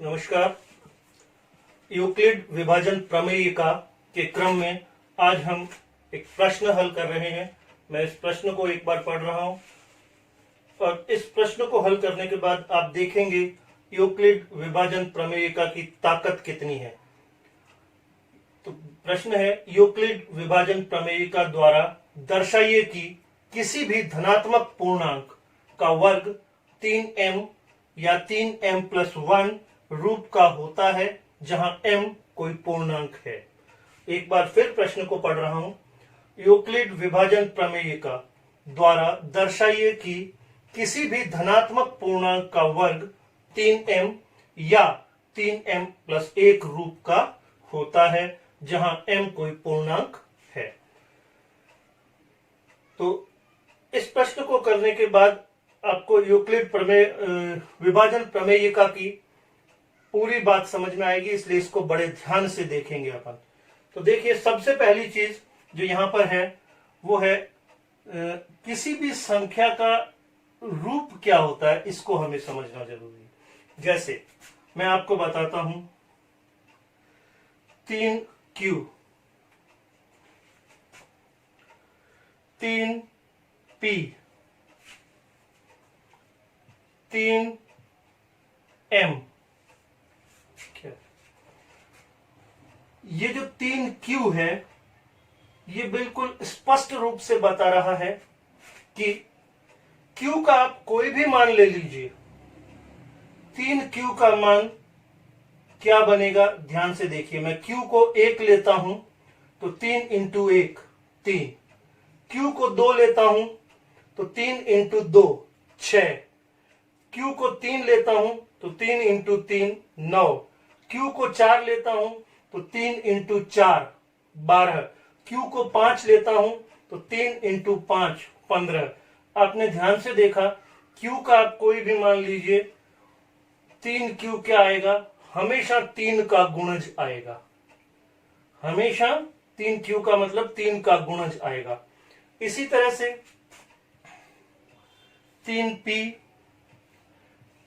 नमस्कार। यूक्लिड विभाजन प्रमेयिका के क्रम में आज हम एक प्रश्न हल कर रहे हैं। मैं इस प्रश्न को एक बार पढ़ रहा हूं और इस प्रश्न को हल करने के बाद आप देखेंगे यूक्लिड विभाजन प्रमेयिका की ताकत कितनी है। तो प्रश्न है, यूक्लिड विभाजन प्रमेयिका द्वारा दर्शाइए कि किसी भी धनात्मक पूर्णांक का वर्ग 3m या 3m+1 रूप का होता है जहां m कोई पूर्णांक है। एक बार फिर प्रश्न को पढ़ रहा हूं। यूक्लिड विभाजन प्रमेयिका द्वारा दर्शाइए कि किसी भी धनात्मक पूर्णांक का वर्ग 3m या 3m+1 रूप का होता है जहां m कोई पूर्णांक है। तो इस प्रश्न को करने के बाद आपको यूक्लिड विभाजन प्रमेयिका की पूरी बात समझ में आएगी, इसलिए इसको बड़े ध्यान से देखेंगे अपन। तो देखिए, सबसे पहली चीज जो यहां पर है वो है किसी भी संख्या का रूप क्या होता है, इसको हमें समझना जरूरी है। जैसे मैं आपको बताता हूं 3q 3p 3m। ये जो 3q है ये बिल्कुल स्पष्ट रूप से बता रहा है कि q का आप कोई भी मान ले लीजिए, 3q का मान क्या बनेगा, ध्यान से देखिए। मैं q को 1 लेता हूं तो 3 × 1 3, q को 2 लेता हूं तो 3 × 2 6, q को 3 लेता हूं तो 3 × 3 9, q को 4 लेता हूं तो 3 × 4 12, q को 5 लेता हूं तो 3 × 5 15। आपने ध्यान से देखा, q का आप कोई भी मान लीजिए, 3q क्या आएगा, हमेशा 3 का गुणज आएगा। हमेशा 3q का मतलब 3 का गुणज आएगा। इसी तरह से 3p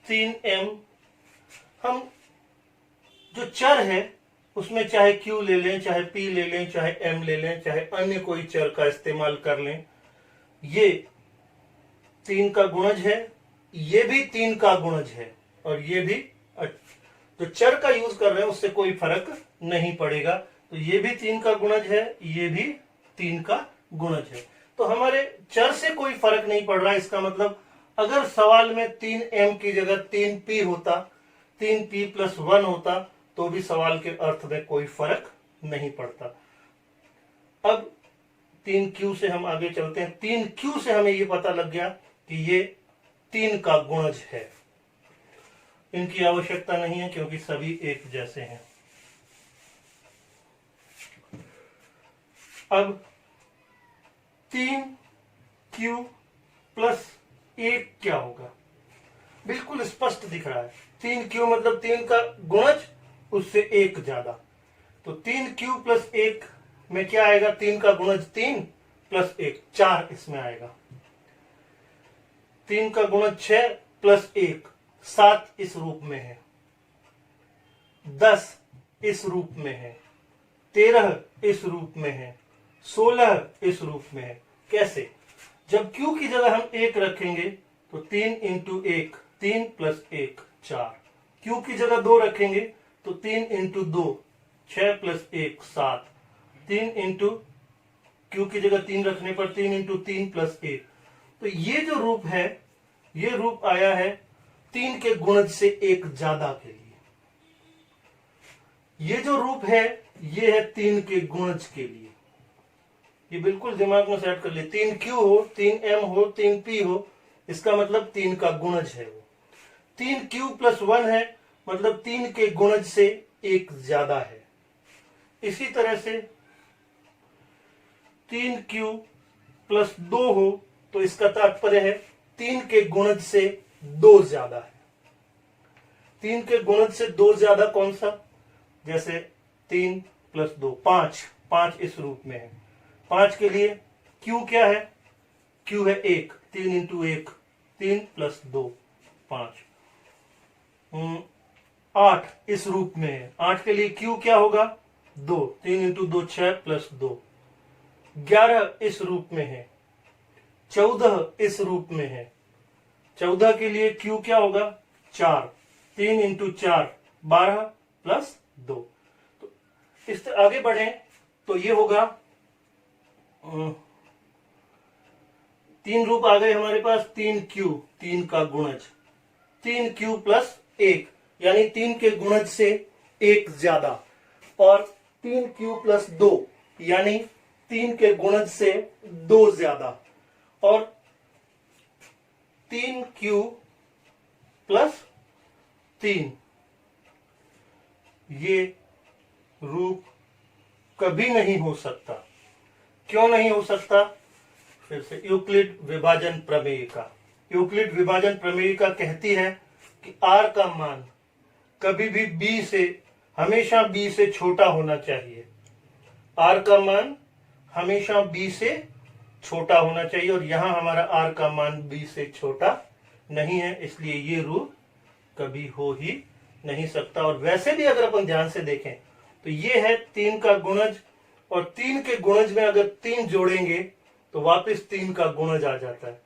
3m, हम जो चर है उसमें चाहे q ले लें, चाहे p ले लें, चाहे m ले लें, चाहे अन्य कोई चर का इस्तेमाल कर लें, ये 3 का गुणज है, ये भी 3 का गुणज है, और ये भी जो चर का यूज कर रहे हैं उससे कोई फर्क नहीं पड़ेगा। तो ये भी 3 का गुणज है, ये भी 3 का गुणज है। तो हमारे चर से कोई फर्क नहीं पड़ रहा है। इसका मतलब अगर सवाल में 3m की जगह 3p होता, 3p+1 होता, तो भी सवाल के अर्थ में कोई फर्क नहीं पड़ता। अब 3q से हम आगे चलते हैं। 3q से हमें ये पता लग गया कि ये 3 का गुणज है। इनकी आवश्यकता नहीं है क्योंकि सभी एक जैसे हैं। अब 3q+1 क्या होगा, बिल्कुल स्पष्ट दिख रहा है। 3q मतलब 3 का गुणज, उससे 1 ज्यादा। तो 3q+1 में क्या आएगा, 3 का गुणज 3 + 1 4 इसमें आएगा। 3 का गुणज 6 + 1 7 इस रूप में है, 10 इस रूप में है, 13 इस रूप में है, 16 इस रूप में है। कैसे, जब q की जगह हम 1 रखेंगे तो 3 × 1 3 + 1 4, q की जगह 2 रखेंगे तो 3 × 2 6 + 1 7, 3 × q की जगह 3 रखने पर 3 × 3 + 1। तो ये जो रूप है, ये रूप आया है 3 के गुणज से 1 ज्यादा के लिए। ये जो रूप है ये है 3 के गुणज के लिए। ये बिल्कुल दिमाग में सेट कर ले। 3q हो, 3m हो, 3p हो, इसका मतलब 3 का गुणज है वो। 3q+1 है मतलब 3 के गुणज से 1 ज्यादा है। इसी तरह से 3q+2 हो तो इसका तात्पर्य है 3 के गुणज से 2 ज्यादा है। 3 के गुणज से 2 ज्यादा कौन सा, जैसे 3 + 2 5, 5 इस रूप में है। 5 के लिए q क्या है, q है 1, 3 × 1 3 + 2 5। 8 इस रूप में है। 8 के लिए Q क्या होगा? 2, 3 इंटू 2 6 प्लस 2। 11 इस रूप में है। 14 इस रूप में है। 14 के लिए Q क्या होगा? 4, 3 इंटू 4 12 प्लस 2। तो इस आगे बढ़े तो ये होगा 3 रूप आ गए हमारे पास। 3Q, 3 का गुणज, 3Q प्लस 1 यानी 3 के गुणज से 1 ज्यादा, और 3Q प्लस 2 यानी 3 के गुणज से 2 ज्यादा, और 3Q प्लस 3। ये रूप कभी नहीं हो सकता। क्यों नहीं हो सकता? फिर से यूक्लिड विभाजन प्रमेयिका। यूक्लिड विभाजन प्रमेयिका कहती है कि R का मान कभी भी B से, हमेशा B से छोटा होना चाहिए। R का मान हमेशा B से छोटा होना चाहिए, और यहां हमारा R का मान B से छोटा नहीं है, इसलिए ये रूप कभी हो ही नहीं सकता। और वैसे भी अगर अपन ध्यान से देखें तो ये है 3 का गुणज, और 3 के गुणज में अगर 3 जोड़ेंगे तो वापस 3 का गुणज आ जाता है।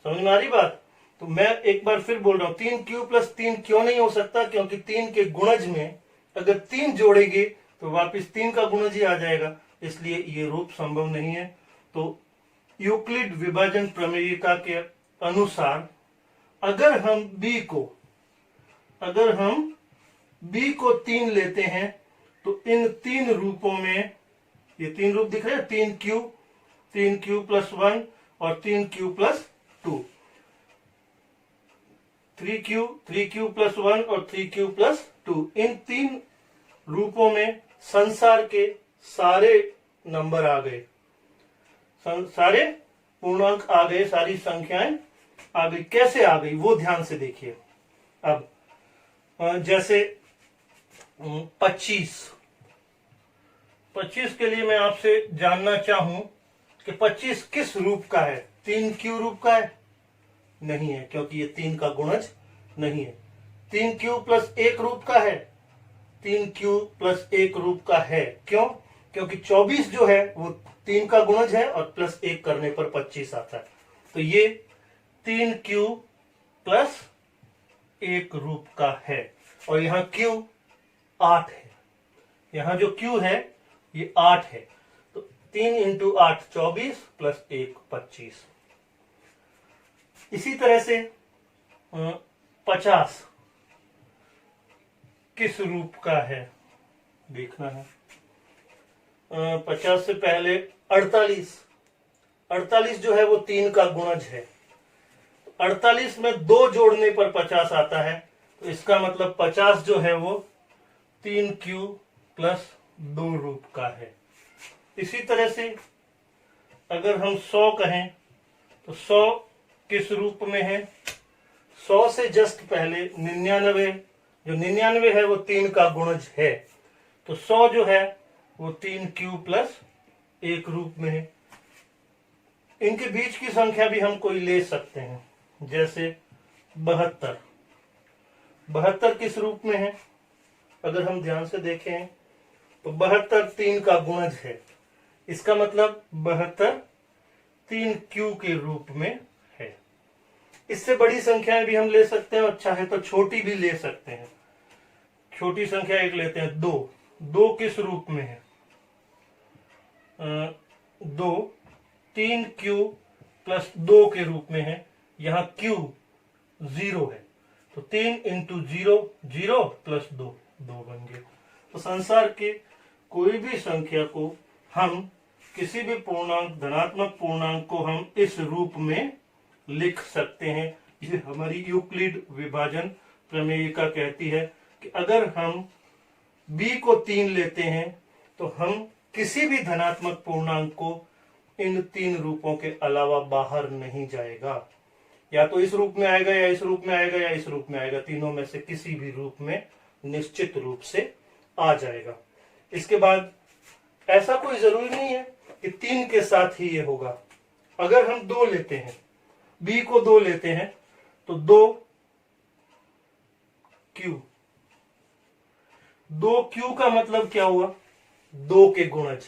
समझ में आ रही बात? तो मैं एक बार फिर बोल रहा हूं, 3Q प्लस 3 क्यों नहीं हो सकता? क्योंकि 3 के गुणज में अगर 3 जोड़ेंगे तो वापस 3 का गुणज ही आ जाएगा, इसलिए ये रूप संभव नहीं है। तो यूक्लिड विभाजन प्रमेयिका के अनुसार अगर हम B को 3 लेते हैं तो इन 3 रूपों में, ये 3 रूप दिख रहे हैं, 3Q प्लस 1 और 3Q प्लस 2, 3Q प्लस 1 और 3Q प्लस 2, इन 3 रूपों में संसार के सारे नंबर आ गए, सारे पूर्णांक आ गए, सारी संख्याएं आ गई। कैसे आ गई वो ध्यान से देखिए। अब जैसे 25 के लिए मैं आपसे जानना चाहूं कि 25 किस रूप का है? 3Q रूप का है? नहीं है, क्योंकि ये 3 का गुणज नहीं है। 3Q प्लस 1 रूप का है? 3Q प्लस 1 रूप का है। क्यों? क्योंकि 24 जो है वो 3 का गुणज है, और प्लस 1 करने पर 25 आता है। तो ये 3Q प्लस 1 रूप का है, और यहां Q 8 है। यहां जो Q है ये 8 है। तो 3 इंटू 8 24 प्लस 1 25। इसी तरह से 50 किस रूप का है देखना है। 50 से पहले 48 जो है वो 3 का गुणज है। 48 में 2 जोड़ने पर 50 आता है, तो इसका मतलब 50 जो है वो 3Q प्लस 2 रूप का है। इसी तरह से अगर हम 100 कहें तो 100 किस रूप में है? 100 से जस्ट पहले 99, जो 99 है वो 3 का गुणज है, तो 100 जो है वो 3Q प्लस 1 रूप में है। इनके बीच की संख्या भी हम कोई ले सकते हैं, जैसे 72 किस रूप में है? अगर हम ध्यान से देखें तो 72 3 का गुणज है, इसका मतलब 72 3Q के रूप में है। इससे बड़ी संख्याएं भी हम ले सकते हैं, और चाहे तो छोटी भी ले सकते हैं। छोटी संख्या एक लेते हैं, 2 किस रूप में है? 2 3Q प्लस 2 के रूप में है। यहां Q 0 है, तो 3 इंटू 0 प्लस 2 बन गए। तो संसार के कोई भी संख्या को हम, किसी भी पूर्णांक, धनात्मक पूर्णांक को हम इस रूप में लिख सकते हैं। ये हमारी यूक्लिड विभाजन प्रमेयिका कहती है कि अगर हम B को 3 लेते हैं तो हम किसी भी धनात्मक पूर्णांक को इन 3 रूपों के अलावा बाहर नहीं जाएगा। या तो इस रूप में आएगा, या इस रूप में आएगा, या इस रूप में आएगा। तीनों में से किसी भी रूप में निश्चित रूप से आ जाएगा। इसके बाद ऐसा कोई जरूरी नहीं है कि 3 के साथ ही ये होगा। अगर हम 2 लेते हैं, B को 2 लेते हैं, तो 2Q 2q का मतलब क्या हुआ? 2 के गुणज,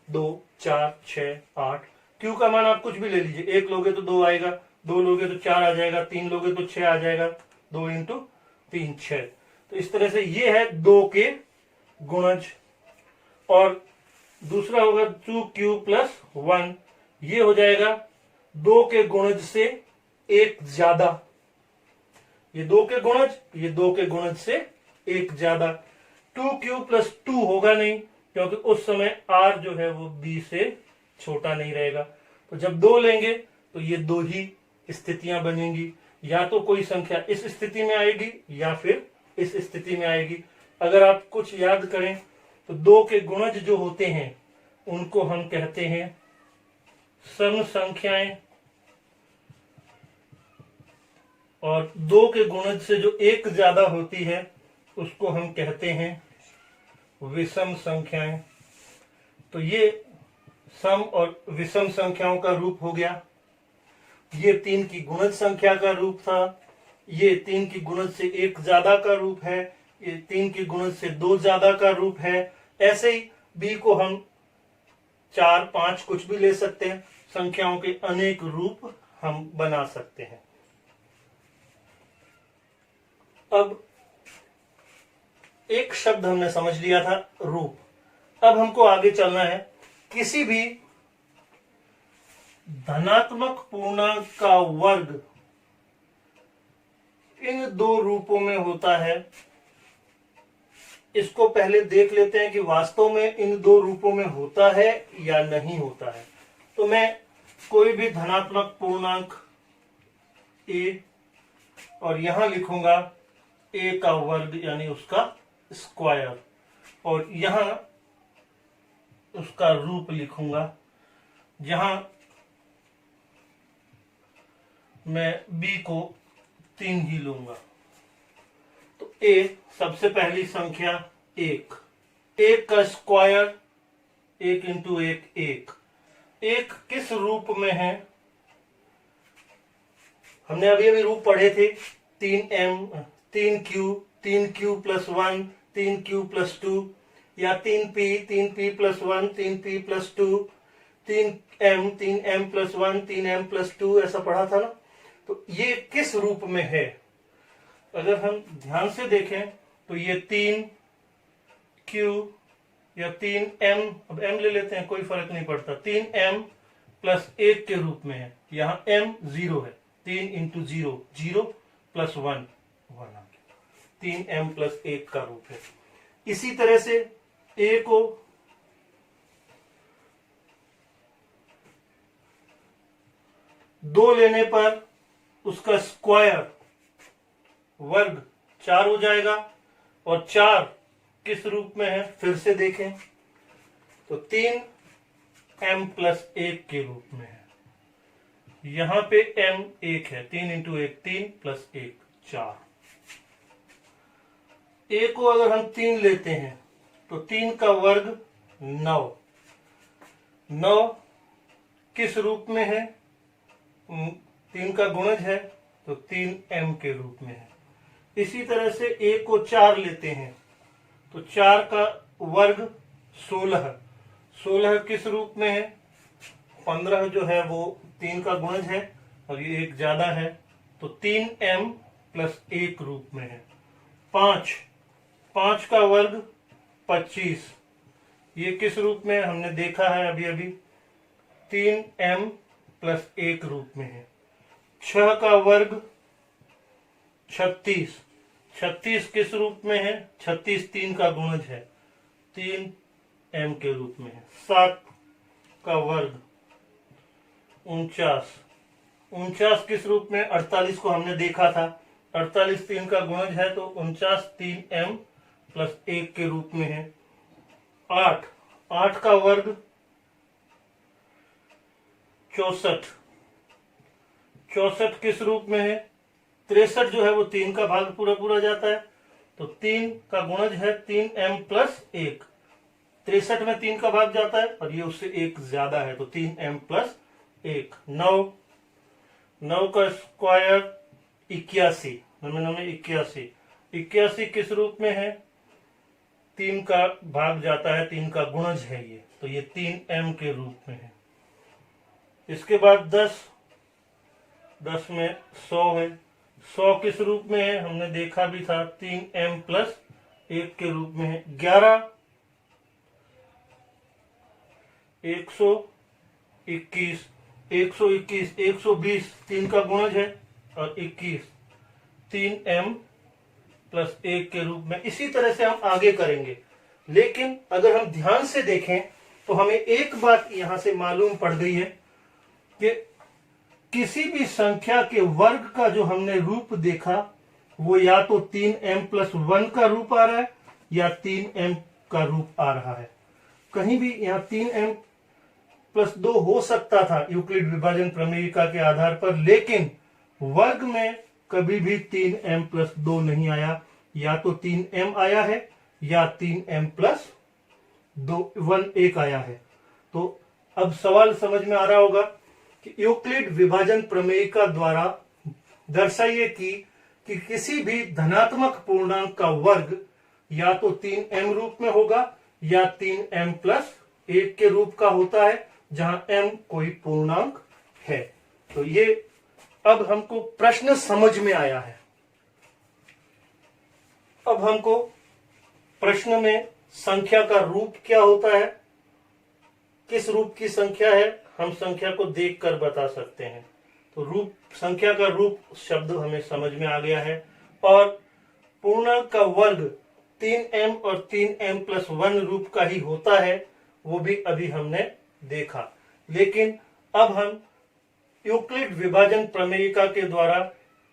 2, 4, 6, 8। q का मान आप कुछ भी ले लीजिए, 1 लोगे तो 2 आएगा, 2 लोगे तो 4 आ जाएगा, 3 लोगे तो 6 आ जाएगा, 2 इंटू 3 6। तो इस तरह से ये है 2 के गुणज। और दूसरा होगा 2q प्लस 1, ये हो जाएगा 2 के गुणज से एक ज्यादा। ये 2 के गुणज, ये 2 के गुणज से एक ज्यादा। 2q प्लस 2 होगा नहीं, क्योंकि उस समय r जो है वो b से छोटा नहीं रहेगा। तो जब 2 लेंगे तो ये 2 ही स्थितियां बनेंगी, या तो कोई संख्या इस स्थिति में आएगी या फिर इस स्थिति में आएगी। अगर आप कुछ याद करें तो 2 के गुणज जो होते हैं उनको हम कहते हैं सम संख्याएं, और 2 के गुणज से जो एक ज्यादा होती है उसको हम कहते हैं विषम संख्याएं। तो ये सम और विषम संख्याओं का रूप हो गया। ये 3 की गुणज संख्या का रूप था, ये 3 की गुणज से एक ज्यादा का रूप है, ये 3 की गुणज से 2 ज्यादा का रूप है। ऐसे ही b को हम 4, 5 कुछ भी ले सकते हैं, संख्याओं के अनेक रूप हम बना सकते हैं। अब एक शब्द हमने समझ लिया था, रूप। अब हमको आगे चलना है। किसी भी धनात्मक पूर्णांक का वर्ग इन 2 रूपों में होता है। इसको पहले देख लेते हैं कि वास्तव में इन 2 रूपों में होता है या नहीं होता है। तो मैं कोई भी धनात्मक पूर्णांक a और यहां लिखूंगा a का वर्ग यानी उसका स्क्वायर, और यहां उसका रूप लिखूंगा, जहां मैं b को 3 ही लूंगा। तो a सबसे पहली संख्या 1, 1 का स्क्वायर 1 इंटू 1 1। 1 किस रूप में है? हमने अभी अभी रूप पढ़े थे, 3m 3q 3q plus 1 3q plus 2, या 3p plus 1 3p plus 2, 3m plus 1 3m plus 2, ऐसा पढ़ा था ना। तो ये किस रूप में है? अगर हम ध्यान से देखें तो ये 3q या 3m, अब m ले लेते हैं, कोई फर्क नहीं पड़ता, 3m प्लस 1 के रूप में है। यहां m 0 है, 3 इंटू 0 0 प्लस 1 1 आ गया, 3m प्लस 1 का रूप है। इसी तरह से a को दो लेने पर उसका स्क्वायर वर्ग 4 हो जाएगा, और 4 किस रूप में है फिर से देखें तो 3m प्लस 1 के रूप में है। यहां पे m 1 है, 3 इंटू 1 3 प्लस 1 4। a को अगर हम 3 लेते हैं तो 3 का वर्ग 9, 9 किस रूप में है? 3 का गुणज है तो 3m के रूप में है। इसी तरह से a को 4 लेते हैं तो 4 का वर्ग 16, 16 किस रूप में है? 15 जो है वो 3 का गुणज है और ये एक ज्यादा है, तो 3m प्लस 1 रूप में है। 5, 5 का वर्ग 25, ये किस रूप में है? हमने देखा है अभी अभी, 3m प्लस 1 रूप में है। 6 का वर्ग 36, 36 किस रूप में है? 36 3 का गुणज है, 3m के रूप में है। 7 का वर्ग 49, 49 किस रूप में? 48 को हमने देखा था, 48 3 का गुणज है तो 49 3m प्लस 1 के रूप में है। 8, 8 का वर्ग 64, 64 किस रूप में है? 63 जो है वो 3 का भाग पूरा पूरा जाता है, तो 3 का गुणज है 3m प्लस 1। 63 में 3 का भाग जाता है और ये उससे 1 ज्यादा है, तो 3m प्लस 1। 9, 9 का स्क्वायर 81, 9 में 81, 81 किस रूप में है? 3 का भाग जाता है, 3 का गुणज है ये, तो ये 3m के रूप में है। इसके बाद 10 में 100 है। 100 किस रूप में है, हमने देखा भी था, 3m प्लस 1 के रूप में है। 11 121 121 120 3 का गुणज है, और 21 3m प्लस 1 के रूप में। इसी तरह से हम आगे करेंगे। लेकिन अगर हम ध्यान से देखें तो हमें एक बात यहां से मालूम पड़ गई है कि किसी भी संख्या के वर्ग का जो हमने रूप देखा वो या तो 3m प्लस 1 का रूप आ रहा है या 3m का रूप आ रहा है। कहीं भी यहाँ 3m प्लस 2 हो सकता था यूक्लिड विभाजन प्रमेयिका के आधार पर, लेकिन वर्ग में कभी भी 3m प्लस 2 नहीं आया। या तो 3m आया है या 3m प्लस 1 आया है। तो अब सवाल समझ में आ रहा होगा कि यूक्लिड विभाजन प्रमेयिका द्वारा दर्शाइए कि किसी भी धनात्मक पूर्णांक का वर्ग या तो 3m रूप में होगा या 3m प्लस 1 के रूप का होता है, जहां m कोई पूर्णांक है। तो ये अब हमको प्रश्न समझ में आया है। अब हमको प्रश्न में संख्या का रूप क्या होता है, किस रूप की संख्या है, हम संख्या को देखकर बता सकते हैं। तो रूप, संख्या का रूप शब्द हमें समझ में आ गया है। और पूर्णांक का वर्ग 3m और 3m प्लस 1 रूप का ही होता है, वो भी अभी हमने देखा। लेकिन अब हम यूक्लिड विभाजन प्रमेयिका के द्वारा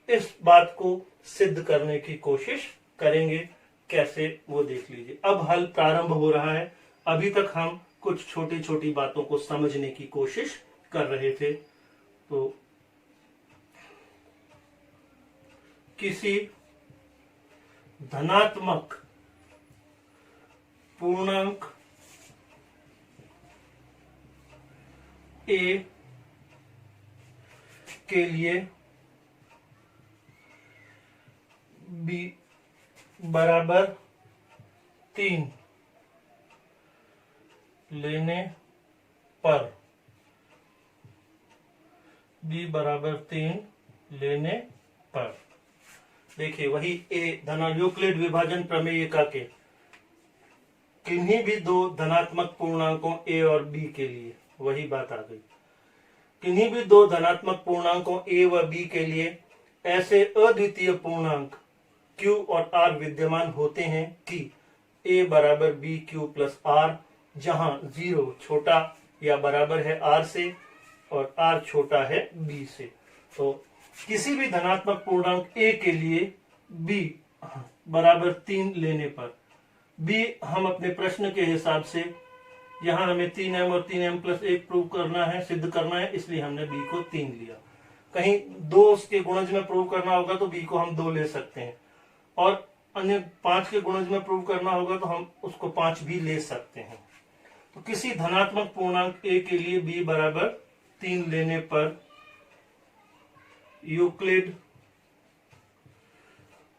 इस बात को सिद्ध करने की कोशिश करेंगे। कैसे, वो देख लीजिए। अब हल प्रारंभ हो रहा है। अभी तक हम कुछ छोटी छोटी बातों को समझने की कोशिश कर रहे थे। तो किसी धनात्मक पूर्णांक a के लिए b बराबर 3 लेने पर, b बराबर 3 लेने पर, देखिए वही a यूक्लिड विभाजन प्रमेयिका के किन्हीं भी दो धनात्मक पूर्णांकों a और b के लिए वही बात आ गई। किन्हीं भी दो धनात्मक पूर्णांकों a व b के लिए ऐसे अद्वितीय पूर्णांक q और r विद्यमान होते हैं कि a बराबर b q प्लस r, जहां 0 छोटा या बराबर है r से और r छोटा है b से। तो किसी भी धनात्मक पूर्णांक a के लिए b बराबर 3 लेने पर, b हम अपने प्रश्न के हिसाब से, यहां हमें 3m और 3m प्लस 1 प्रूव करना है, सिद्ध करना है, इसलिए हमने b को 3 लिया। कहीं 2 के गुणज में प्रूव करना होगा तो b को हम 2 ले सकते हैं, और अन्य 5 के गुणज में प्रूव करना होगा तो हम उसको 5 भी ले सकते हैं। तो किसी धनात्मक पूर्णांक a के लिए b बराबर 3 लेने पर यूक्लिड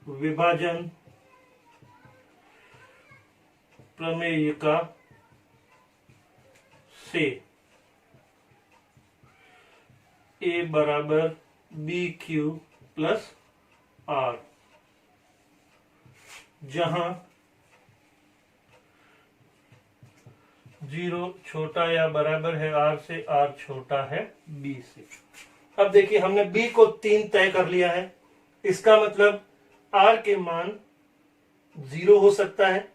विभाजन प्रमेयिका से a बराबर बी क्यू प्लस आर, जहां 0 छोटा या बराबर है r से, r छोटा है b से। अब देखिए हमने b को 3 तय कर लिया है। इसका मतलब r के मान 0 हो सकता है,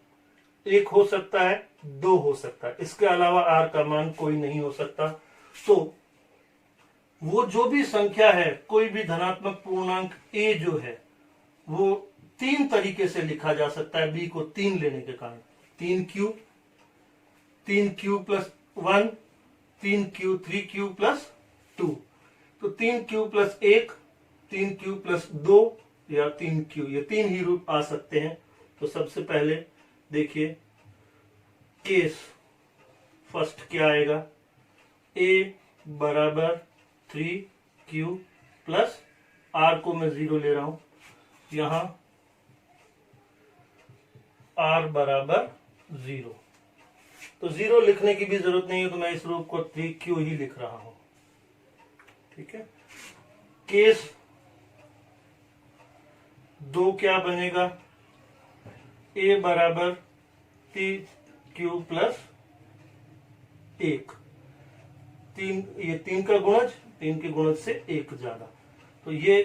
1 हो सकता है, 2 हो सकता है, इसके अलावा r का मान कोई नहीं हो सकता। तो वो जो भी संख्या है, कोई भी धनात्मक पूर्णांक a जो है, वो 3 तरीके से लिखा जा सकता है b को 3 लेने के कारण। 3q plus 1, 3q 3q plus 2, तो 3q प्लस 1, 3q प्लस 2 या 3q, ये 3 ही रूप आ सकते हैं। तो सबसे पहले देखिए केस फर्स्ट क्या आएगा, a बराबर 3q प्लस r को मैं 0 ले रहा हूं, यहां r बराबर 0। तो 0 लिखने की भी जरूरत नहीं है, तो मैं इस रूप को 3q ही लिख रहा हूं। ठीक है। केस 2 क्या बनेगा, a बराबर 3q प्लस 1। ये 3 का गुणज, 3 के गुणज से 1 ज्यादा, तो ये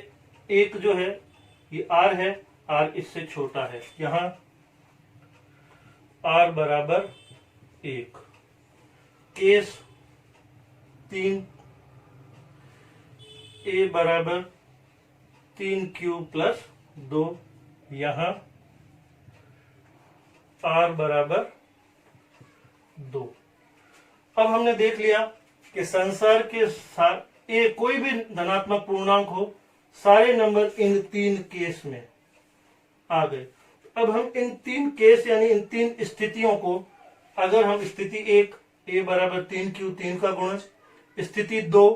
1 जो है ये r है, r इससे छोटा है, यहां r बराबर 1। केस 3 a बराबर 3q प्लस 2, यहां r बराबर 2। अब हमने देख लिया कि संसार के कोई भी धनात्मक पूर्णांक हो, सारे नंबर इन 3 केस में आ गए। अब हम इन 3 केस यानी इन 3 स्थितियों को, अगर हम स्थिति 1 a बराबर 3q 3 का गुणज, स्थिति 2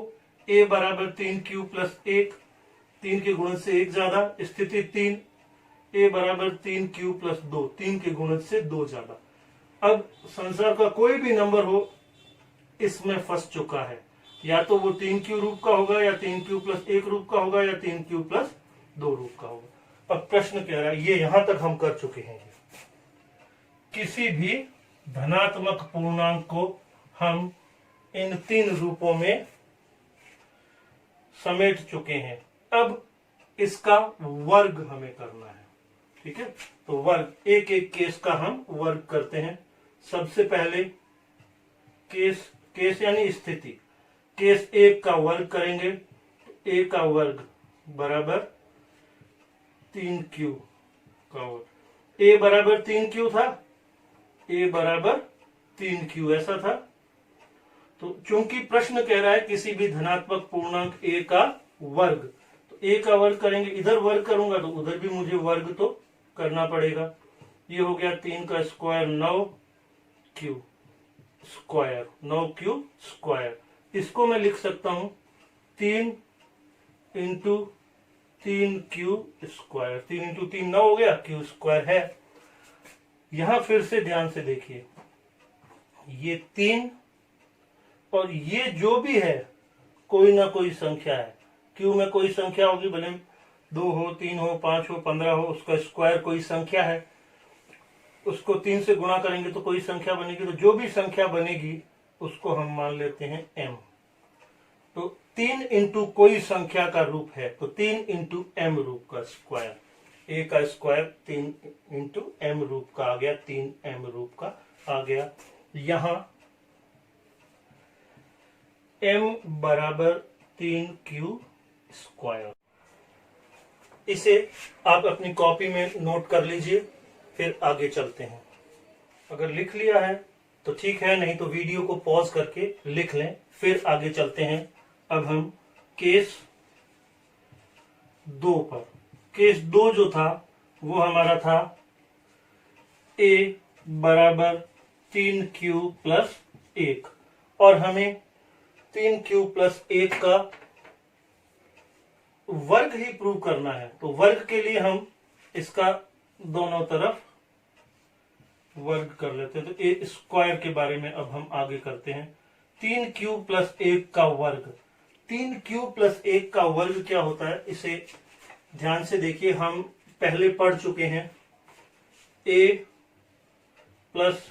a बराबर 3q प्लस 1 3 के गुणज से 1 ज्यादा, स्थिति 3 a बराबर 3q प्लस 2 3 के गुणज से 2 ज्यादा। अब संसार का कोई भी नंबर हो इसमें फंस चुका है, या तो वो 3q रूप का होगा, या 3q प्लस 1 रूप का होगा, या 3q प्लस 2 रूप का होगा। अब प्रश्न कह रहा है, ये यहां तक हम कर चुके हैं, किसी भी धनात्मक पूर्णांक को हम इन 3 रूपों में समेट चुके हैं। अब इसका वर्ग हमें करना है। ठीक है, तो वर्ग एक एक केस का हम वर्ग करते हैं। सबसे पहले केस यानी स्थिति, केस 1 का वर्ग करेंगे, a का वर्ग बराबर 3q का वर्ग। a बराबर 3q था, a बराबर 3q ऐसा था। तो चूंकि प्रश्न कह रहा है किसी भी धनात्मक पूर्णांक a का वर्ग, तो a का वर्ग करेंगे, इधर वर्ग करूंगा तो उधर भी मुझे वर्ग तो करना पड़ेगा। ये हो गया 3 का square 9q square, 9q square. इसको मैं लिख सकता हूं 3 इंटू 3q स्क्वायर। 3 इंटू 3 9 हो गया, q स्क्वायर है। यहां फिर से ध्यान से देखिए, ये 3 और ये जो भी है कोई ना कोई संख्या है। q में कोई संख्या होगी, भले 2 हो, 3 हो, 5 हो, 15 हो, उसका स्क्वायर कोई संख्या है, उसको 3 से गुणा करेंगे तो कोई संख्या बनेगी। तो जो भी संख्या बनेगी उसको हम मान लेते हैं m। तो 3 इंटू कोई संख्या का रूप है, तो 3 इंटू m रूप का स्क्वायर, a का स्क्वायर 3 इंटू m रूप का आ गया, 3m रूप का आ गया। यहां m बराबर 3q स्क्वायर। इसे आप अपनी कॉपी में नोट कर लीजिए, फिर आगे चलते हैं। अगर लिख लिया है तो ठीक है, नहीं तो वीडियो को पॉज करके लिख लें, फिर आगे चलते हैं। अब हम केस 2 पर, केस 2 जो था वो हमारा था a बराबर 3q प्लस 1, और हमें 3q प्लस 1 का वर्ग ही प्रूव करना है। तो वर्ग के लिए हम इसका दोनों तरफ वर्ग कर लेते हैं। तो ए स्क्वायर के बारे में अब हम आगे करते हैं। 3q प्लस 1 का वर्ग, 3q प्लस 1 का वर्ग क्या होता है, इसे ध्यान से देखिए, हम पहले पढ़ चुके हैं। a प्लस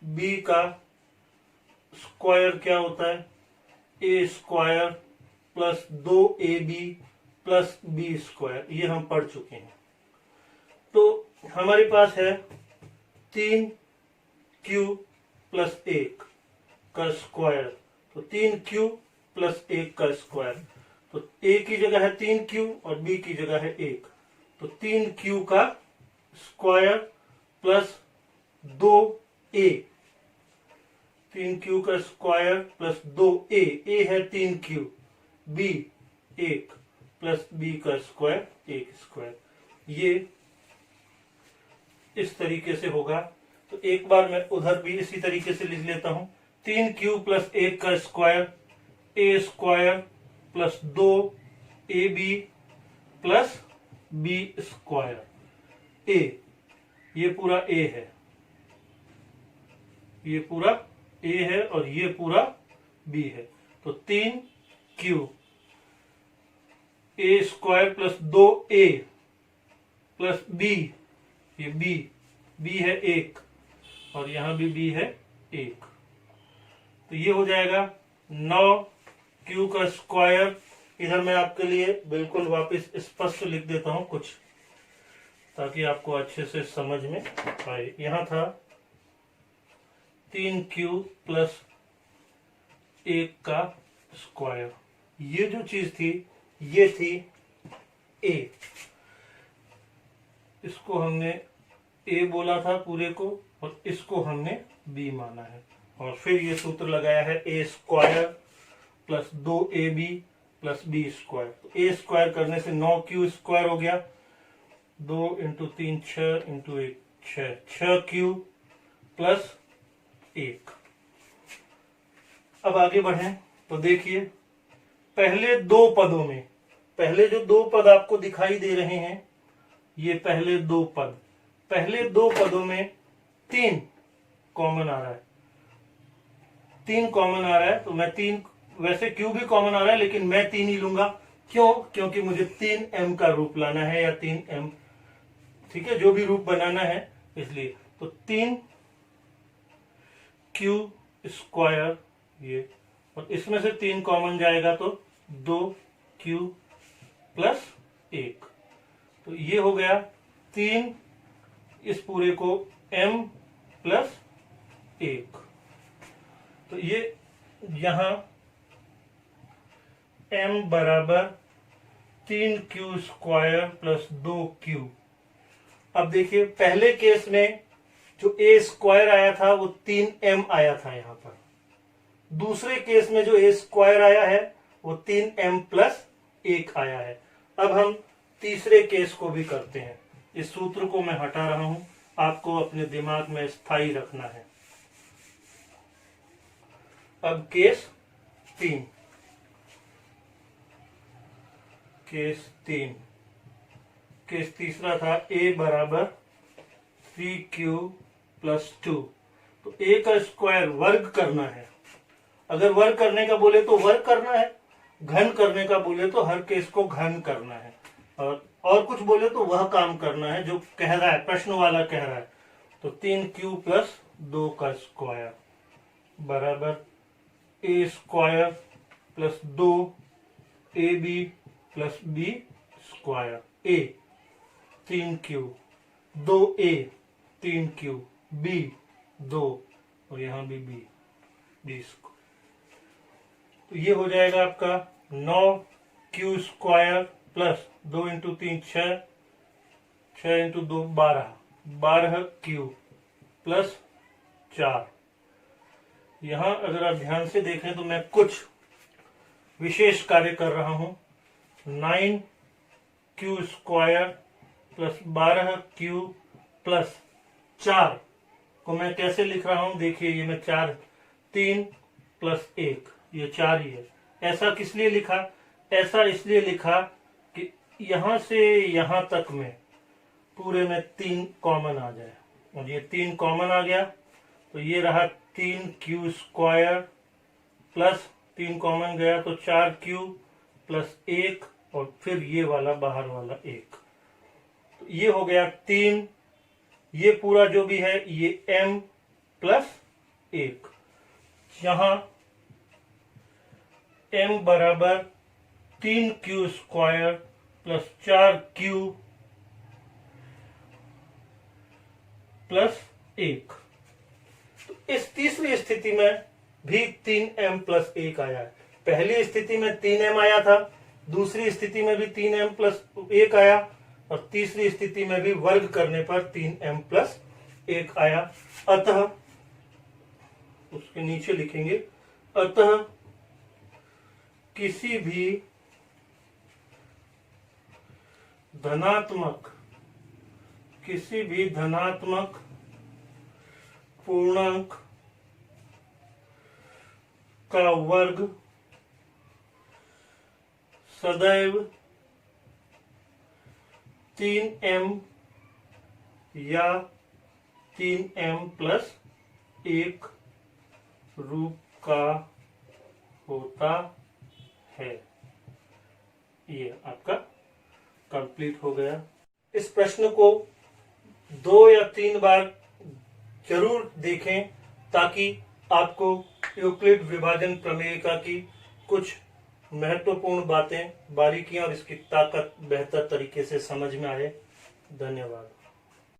b का स्क्वायर क्या होता है, a square plus 2ab plus b square, ये हम पढ़ चुके हैं। तो हमारे पास है 3q प्लस 1 का स्क्वायर, तो 3q प्लस 1 का स्क्वायर, तो a की जगह है 3q और b की जगह है 1, तो 3q का स्क्वायर प्लस 2a, 3q का स्क्वायर प्लस 2a, a है 3q, b 1 प्लस b का स्क्वायर 1 स्क्वायर, ये इस तरीके से होगा। तो एक बार मैं उधर भी इसी तरीके से लिख लेता हूं। 3q प्लस 1 का square, a square plus 2ab plus b square, a ये पूरा ए है, ये पूरा ए है और ये पूरा बी है। तो 3q a square plus 2a plus b, ये बी है 1 और यहां भी बी है 1। तो ये हो जाएगा 9q का स्क्वायर। इधर मैं आपके लिए बिल्कुल वापस स्पष्ट लिख देता हूं कुछ, ताकि आपको अच्छे से समझ में आए। यहां था 3q प्लस 1 का स्क्वायर, ये जो चीज थी ये थी a, इसको हमने a बोला था पूरे को और इसको हमने b माना है। और फिर ये सूत्र लगाया है a square plus 2ab plus B square. तो a स्क्वायर करने से 9q स्क्वायर हो गया, 2 इंटू 3 6 इंटू 1 6, 6q प्लस 1। अब आगे बढ़ें तो देखिए पहले दो पदों में, पहले जो दो पद आपको दिखाई दे रहे हैं, ये पहले दो पद, पहले दो पदों में 3 कॉमन आ रहा है, 3 कॉमन आ रहा है। तो मैं 3, वैसे q भी कॉमन आ रहा है लेकिन मैं 3 ही लूंगा। क्यों? क्योंकि मुझे 3m का रूप लाना है या 3m, ठीक है, जो भी रूप बनाना है इसलिए। तो 3q स्क्वायर ये, और इसमें से 3 कॉमन जाएगा तो 2q प्लस 1। तो ये हो गया 3, इस पूरे को m प्लस 1। तो ये यहां m बराबर 3q स्क्वायर प्लस 2q। अब देखिए पहले केस में जो a स्क्वायर आया था वो 3m आया था यहां पर, दूसरे केस में जो a स्क्वायर आया है वो 3m प्लस 1 आया है। अब हम तीसरे केस को भी करते हैं। इस सूत्र को मैं हटा रहा हूं, आपको अपने दिमाग में स्थायी रखना है। अब केस 3, केस तीसरा था a बराबर 3q प्लस 2। तो a का स्क्वायर वर्ग करना है, अगर वर्ग करने का बोले तो वर्ग करना है, घन करने का बोले तो हर केस को घन करना है, और कुछ बोले तो वह काम करना है जो कह रहा है, प्रश्न वाला कह रहा है। तो 3q प्लस 2 का स्क्वायर बराबर a square plus 2ab plus b square. a 3q, 2a 3q, b 2 और यहां भी b स्क्वायर। तो ये हो जाएगा आपका 9q square plus 2 into 3 6, 6 into 2 12, 12q plus 4। यहां अगर आप ध्यान से देखें तो मैं कुछ विशेष कार्य कर रहा हूं। 9q square plus 12q plus 4 को मैं कैसे लिख रहा हूं? देखिए ये मैं 4, 3 प्लस 1, ये 4 ही है। ऐसा किस लिए लिखा? ऐसा इसलिए लिखा कि यहां से यहां तक में पूरे में 3 कॉमन आ जाए, और ये 3 कॉमन आ गया तो ये रहा 3q स्क्वायर प्लस 3 कॉमन गया तो 4q प्लस 1 और फिर ये वाला बाहर वाला 1। तो ये हो गया 3, ये पूरा जो भी है ये m प्लस 1। यहां m बराबर 3q square plus 4q plus 1। तो इस तीसरी स्थिति में भी 3m प्लस 1 आया है। पहली स्थिति में 3m आया था, दूसरी स्थिति में भी 3m प्लस 1 आया, और तीसरी स्थिति में भी वर्ग करने पर 3m प्लस 1 आया। अतः उसके नीचे लिखेंगे, अतः किसी भी धनात्मक पूर्णांक का वर्ग सदैव 3m या 3m प्लस 1 रूप का होता है। ये आपका कंप्लीट हो गया। इस प्रश्न को 2 या 3 बार जरूर देखें ताकि आपको यूक्लिड विभाजन प्रमेयिका की कुछ महत्वपूर्ण बातें, बारीकियां और इसकी ताकत बेहतर तरीके से समझ में आए। धन्यवाद।